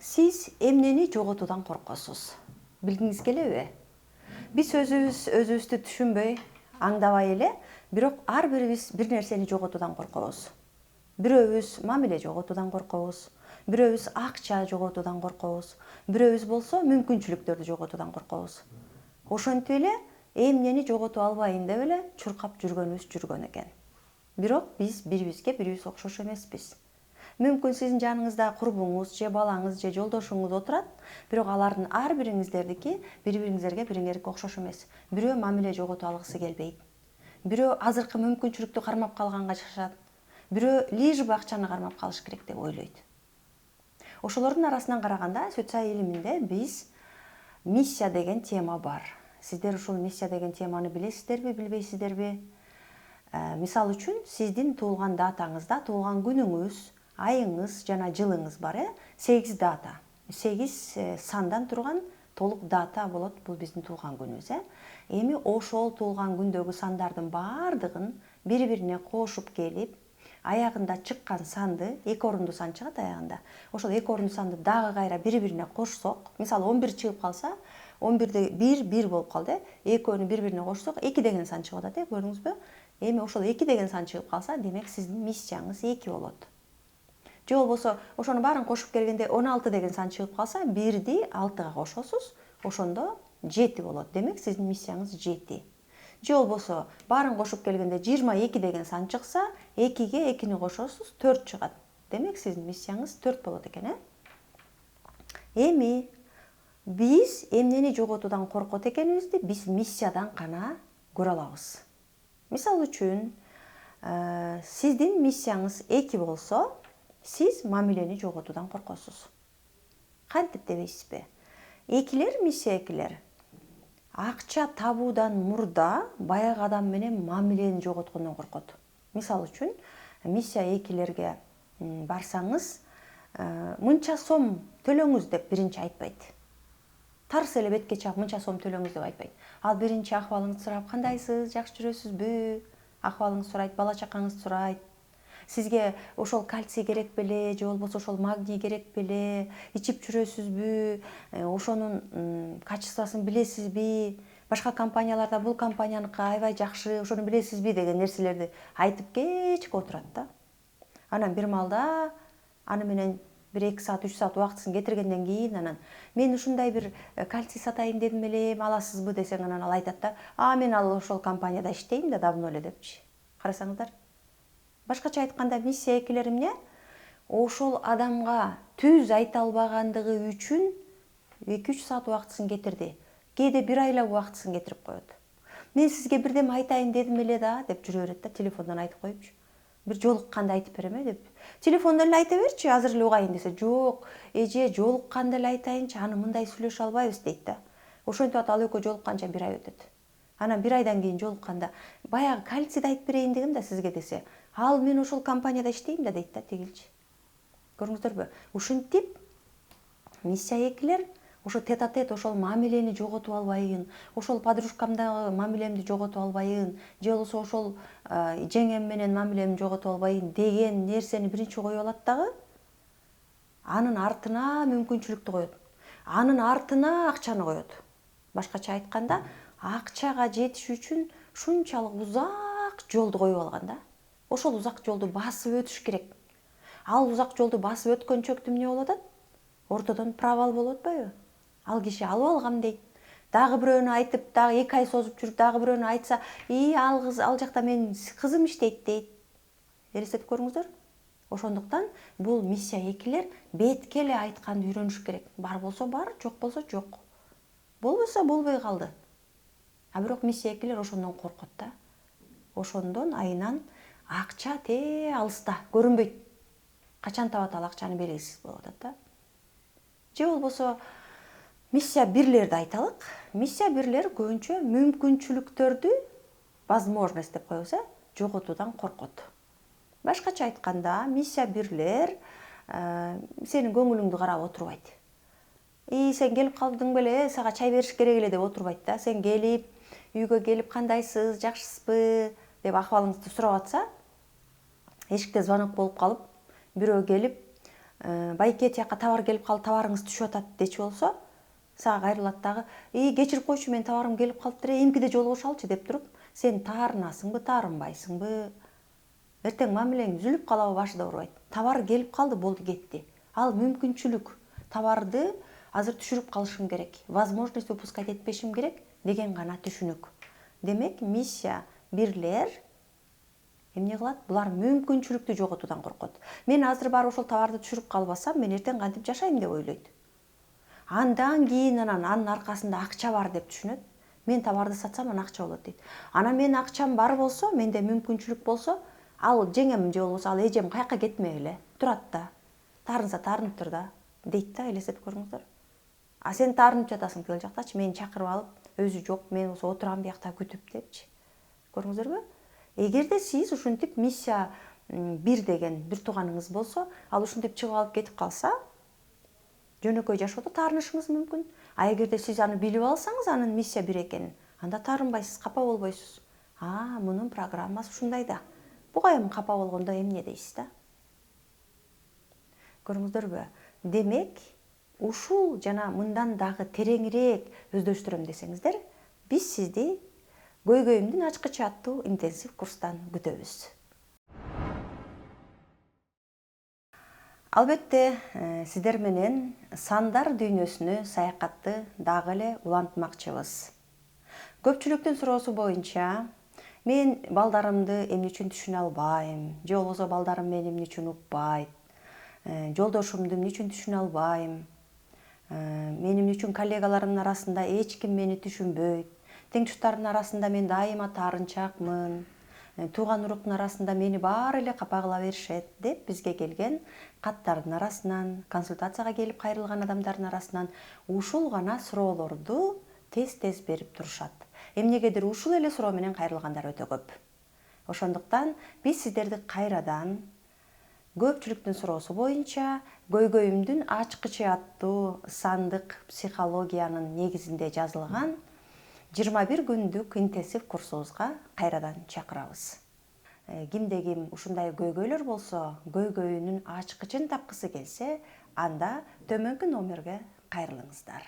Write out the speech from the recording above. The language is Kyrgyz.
Сиз эмнени жоготуудан коркосуз? Билгиңиз келеби? Биз өзүбүздү түшүнбөй, аңдабай эле, бирок ар бирибиз бир нерсени жоготуудан коркобуз. Бирөөбүз мамиле жоготуудан коркобуз, бирөөбүз акча жоготуудан коркобуз, бирөөбүз болсо мүмкүнчүлүктөрдү жоготуудан коркобуз. Ошентип эле эмнени жоготуп албайын деп эле чуркап жүргөнүбүз жүргөн экен. Бирок биз бирибизге окшош эмеспиз. Мүмкүн сиздин жаныңызда курбуңуз же балаңыз же жолдошуңуз отурат, бирок алардын ар бириңиздердики бири-бириңизерге бириңерге окшош эмес. Бирөө мамиле жоготуп алгысы келбейт. Бирөө азыркы мүмкүнчүлүктү кармап калганга жашашат. Бирөө лишь бы акчаны кармап калыш керек деп ойлойт. Ошолордун арасынан караганда социал илиминде биз миссия деген тема бар. Сиздер ушул миссия деген теманы билесиздерби, билбейсиздерби? Мисалы үчүн сиздин туулган датаңызда туулган күнүңүз, айыңыз жана жылыңыз бар, 8 дата. 8 сандан турган толук дата болот, бул биздин туулган күнүбүз. Эми ошол туулган күндөгү сандардын баардыгын бири-бирине кошуп келип, аягында чыккан санды, 2 орундуу сан чыгат аягында. Ошол 2 орундуу санды дагы кайра бири-бирине кошсок, мисалы 11 чыгып калса, 11де 1 болуп калды, экөөнү бири-бирине кошсок 2 деген сан чыгып атат, көрдүңүзбү? Эми ошол 2 деген сан чыгып калса, демек сиздин миссияңыз 2 болот. Же болбосо ошонун баарын кошуп келгенде 16 деген сан чыгып калса, 1ди 6га кошосуз, ошондо 7 болот. Демек сиздин миссияңыз 7. Же болбосо баарын кошуп келгенде 22 деген сан чыкса, 2ге 2ни кошосуз, 4 чыгат. Демек сиздин миссияңыз 4 болот экен, Эми биз эмнени жоготуудан коркот экенибизди биз миссиядан гана көрө алабыз. Мисалы үчүн, сиздин миссияңыз 2 болсо, сиз мамилени жоготуудан коркосуз. Кантип дебейсизби? Миссия экилер акча табуудан мурда баягы адам менен мамилени жоготкондон коркот. Мисалы үчүн, миссия экилерге барсаңыз, мынча сом төлөңүз деп биринчи айтпайт. Тарс эле бетке чаап мынча сом төлөңүз деп айтпайт. Ал биринчи акыбалыңызды сурап, кандайсыз, жакшы жүрөсүзбү? Акыбалыңызды сурайт, бала чакаңызды сурайт. Сизге ошол кальций керек беле, же болбосо ошол магний керек беле, ичип жүрөсүзбү, ошонун качествосын билесизби, башка компанияларда бул компанияныкы аябай жакшы, ошону билесизби деген нерселерди айтып кечке отурат да. Анан бир маалда аны менен 1-2 саат, 3 саат убактысын кетиргенден кийин анан мен ушундай бир кальций сатайын дедим эле, аласызбы десең, анан ал айтат да, мен ал ошол компанияда иштейм да давно эле депчи. Карасаңыздар. Башкача айтканда, миссия экилер эмне? Ошол адамга түз айта албагандыгы үчүн 2-3 саат убактысын кетирди. Кээде 1 айлап убактысын кетирип коет. Мен сизге бирдеме айтайын дедим эле да, деп жүрө берет да, телефондон айтып коюпчу. Бир жолукканда айтып берем деп. Телефондон эле айта берчи, азыр эле угайын десе, жок, эже жолукканда эле айтайынчы, аны мындай сүйлөшө албайбыз дейт да. Ошентип ал экөө жолукканча 1 ай өтөт. Анан 1 айдан кийин жолукканда, баягы кальцийди айтып берейин дегем да сизге десе, ал мен ошол компанияда иштейм да дейт да тигилчи. Көрдүңүздөрбү? Ушинтип миссия экилер ошо тет-а-тет ошол мамилени жоготуп албайын, ошол подружкамдагы мамилемди жоготуп албайын, же болбосо ошол жеңем менен мамилемди жоготуп албайын деген нерсени биринчи коюп алат дагы, анын артына мүмкүнчүлүктү коет. Анын артына акчаны коет. Башкача айтканда, акчага жетиш үчүн шунчалык узак жолду коюп алган да. Ошол узак жолду басып өтүш керек. Ал узак жолду басып өткөнчөктү эмне болуп атат? Ортодон провал болуп атпайбы? Ал киши алып алгам дейт. Дагы бирөөнү айтып, дагы 2 ай созуп жүрүп, дагы бирөөнү айтса, ал жакта менин кызым иштейт дейт. Элестетип көрүңүздөр. Ошондуктан бул миссия экилер бетке эле айтканды үйрөнүш керек. Бар болсо бар, жок болсо жок. Болбосо болбой калды. А бирок миссия экилер ошондон коркот да. Ошондон айынан акча алыста, көрүнбөйт. Качан табат ал акчаны белгисиз болуп атат да. Же болбосо миссия бирлерди айталык. Миссия бирлер көбүнчө мүмкүнчүлүктөрдү, возможность деп коебуз, жоготуудан коркот. Башкача айтканда, миссия бирлер сенин көңүлүңдү карап отурбайт. Сен келип калдың беле, сага чай бериш керек эле деп отурбайт да. Сен келип, үйгө келип кандайсыз, жакшысызбы деп акыбалыңызды сурап атса, эшикте звонок болуп калып, бирөө келип, байке тияққа товар келіп қалды, товарыңыз түшіп атат дечи болсо, сага кайрылат дагы, кечирип койчу, мен товарым келип калыптыр, эмкиде жолугушалчы деп туруп, сен таарынасыңбы, таарынбайсыңбы, эртең мамилең үзүлүп калабы башыда урбайт. Товар келип калды, болду, кетти. Ал мүмкүнчүлүк. Товарды азыр түшүрүп калышым керек, возможность упускать этпешим керек деген гана түшүнүк. Демек, миссия бирлер эмне кылат? Булар мүмкүнчүлүктү жоготуудан коркот. Мен азыр барып ошол товарды түшүрүп калбасам, мен эртең кантип жашайм деп ойлойт. Андан кийин анын аркасында акча бар деп түшүнөт. Мен товарды сатсам, анан акча болот дейт. Анан менин акчам бар болсо, менде мүмкүнчүлүк болсо, ал жеңем же болбосо ал эжем каяка кетмей эле турат да. Таарынса таарынып тур да, дейт да, элестетип көрүңүздөр. А сен таарынып жатасың тил жактачы, мени чакырып алып, өзү жок, мен болсо отурам биякта күтүп депчи. Көрүңүздөрбү? Эгерде сиз ушинтип миссия бир деген бир тууганыңыз болсо, ал ушинтип чыгып алып кетип калса, жөнөкөй жашоодо таарынышыңыз мүмкүн. А эгерде сиз аны билип алсаңыз, анын миссия бир экенин, анда таарынбайсыз, капа болбойсуз. Мунун программасы ушундай да. Буга эми капа болгондо эмне дейсиз да? Көрүңүздөрбү? Демек, ушул жана мындан дагы тереңирээк өздөштүрөм десеңиздер, биз сизди Көйгөйүмдүн ачкычы аттуу интенсив курстан күтөбүз. Албетте, сиздер менен сандар дүйнөсүнө саякатты дагы эле улантмакчыбыз. Көпчүлүктүн суроосу боюнча, мен балдарымды эмне үчүн түшүнө албайм, же болбосо балдарым мени эмне үчүн укпайт, жолдошумду эмне үчүн түшүнө албайм, мен эмне үчүн коллегаларымдын арасында эч ким мени түшүнбөйт, теңтуштардын арасында мен дайыма таарынчакмын, тууган уруктун арасында мени баары эле капа кыла беришет деп бизге келген каттардын арасынан, консультацияга келип кайрылган адамдардын арасынан ушул гана суроолорду тез берип турушат. Эмнегедир ушул эле суроо менен кайрылгандар өтө көп. Ошондуктан биз сиздерди кайрадан көпчүлүктүн суроосу боюнча Көйгөйүмдүн ачкычы аттуу сандык психологиянын негизинде жазылган 21 күндүк интенсив курсубузга кайрадан чакырабыз. Кимде ким ушундай көйгөйлөр болсо, көйгөйүнүн ачкычын тапкысы келсе, анда төмөнкү номерге кайрылыңыздар.